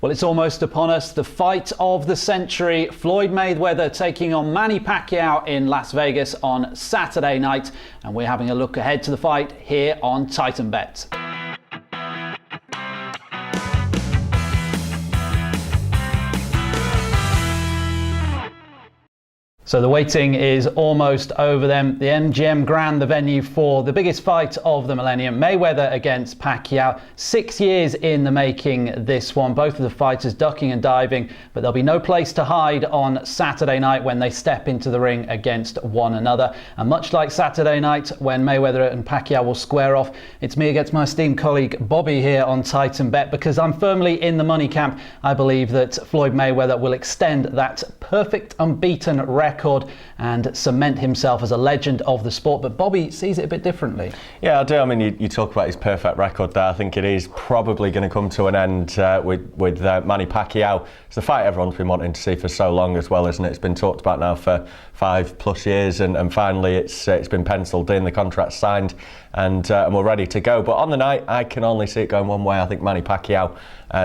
Well, it's almost upon us, the fight of the century. Floyd Mayweather taking on Manny Pacquiao in Las Vegas on Saturday night. And we're having a look ahead to the fight here on Titanbet. So the waiting is almost over then. The MGM Grand, the venue for the biggest fight of the millennium. Mayweather against Pacquiao. 6 years in the making, this one. Both of the fighters ducking and diving, but there'll be no place to hide on Saturday night when they step into the ring against one another. And much like Saturday night when Mayweather and Pacquiao will square off, it's me against my esteemed colleague Bobby here on Titanbet, because I'm firmly in the money camp. I believe that Floyd Mayweather will extend that perfect unbeaten record and cement himself as a legend of the sport. But Bobby sees it a bit differently. Yeah, I do. I mean, you talk about his perfect record there. I think it is probably going to come to an end with Manny Pacquiao. It's the fight everyone's been wanting to see for so long as well, isn't it? It's been talked about now for 5+ years, and finally it's been penciled in, the contract signed, and we're ready to go. But on the night, I can only see it going one way. I think Manny Pacquiao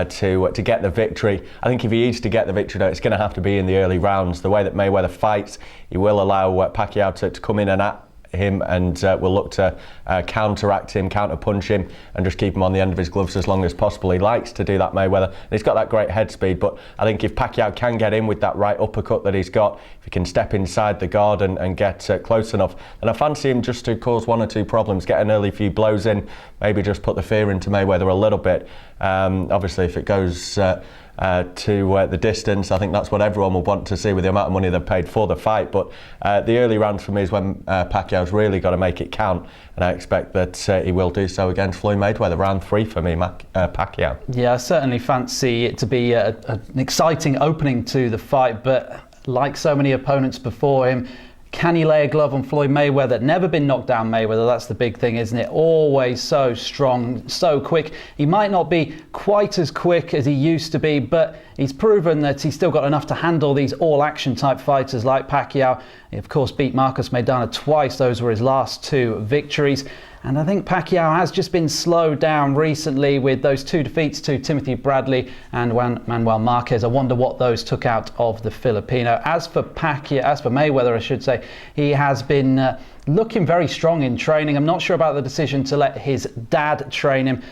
to get the victory. I think if he is to get the victory, though, it's going to have to be in the early rounds. The way that Mayweather fights, he will allow Pacquiao to come in and at him, and will look to counteract him, counter-punch him, and just keep him on the end of his gloves as long as possible. He likes to do that, Mayweather, and he's got that great head speed. But I think if Pacquiao can get in with that right uppercut that he's got, if he can step inside the guard and get close enough, then I fancy him just to cause 1 or 2 problems, get an early few blows in, maybe just put the fear into Mayweather a little bit. Obviously, if it goes to the distance, I think that's what everyone will want to see with the amount of money they've paid for the fight. But the early rounds for me is when Pacquiao's really got to make it count, and I expect that he will do so against Floyd Mayweather. Round 3 for me, Pacquiao. Yeah, I certainly fancy it to be an exciting opening to the fight, but like so many opponents before him, can he lay a glove on Floyd Mayweather? Never been knocked down Mayweather, that's the big thing, isn't it? Always so strong, so quick. He might not be quite as quick as he used to be, but he's proven that he's still got enough to handle these all-action type fighters like Pacquiao. He, of course, beat Marcos Maidana twice. Those were his last 2 victories. And I think Pacquiao has just been slowed down recently with those 2 defeats to Timothy Bradley and Manuel Marquez. I wonder what those took out of the Filipino. As for Mayweather, I should say, he has been looking very strong in training. I'm not sure about the decision to let his dad train him,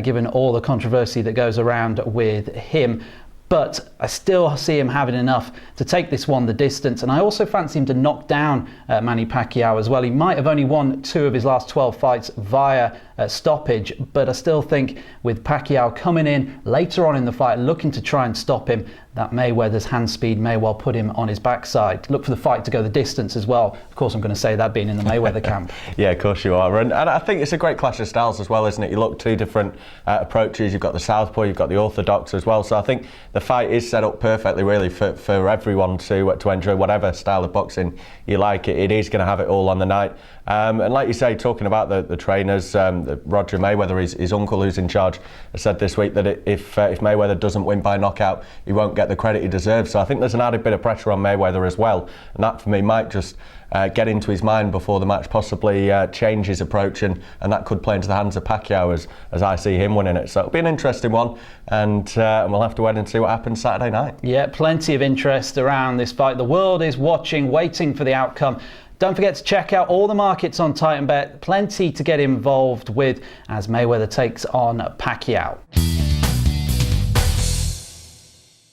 given all the controversy that goes around with him. But I still see him having enough to take this one the distance. And I also fancy him to knock down Manny Pacquiao as well. He might have only won 2 of his last 12 fights via stoppage, but I still think with Pacquiao coming in later on in the fight, looking to try and stop him, that Mayweather's hand speed may well put him on his backside. Look for the fight to go the distance as well. Of course, I'm going to say that being in the Mayweather camp. Yeah, of course you are. And I think it's a great clash of styles as well, isn't it? You look 2 different approaches. You've got the southpaw, you've got the orthodox as well. So I think the fight is set up perfectly, really, for everyone to enjoy whatever style of boxing you like. It is going to have it all on the night. And like you say, talking about the trainers, Roger Mayweather, his uncle who's in charge, has said this week that if Mayweather doesn't win by knockout, he won't get the credit he deserves. So I think there's an added bit of pressure on Mayweather as well, and that for me might just get into his mind before the match, possibly change his approach, and that could play into the hands of Pacquiao as I see him winning it. So it'll be an interesting one, and we'll have to wait and see what happens Saturday night. Yeah, plenty of interest around this fight. The world is watching, waiting for the outcome. Don't forget to check out all the markets on Titanbet. Plenty to get involved with as Mayweather takes on Pacquiao.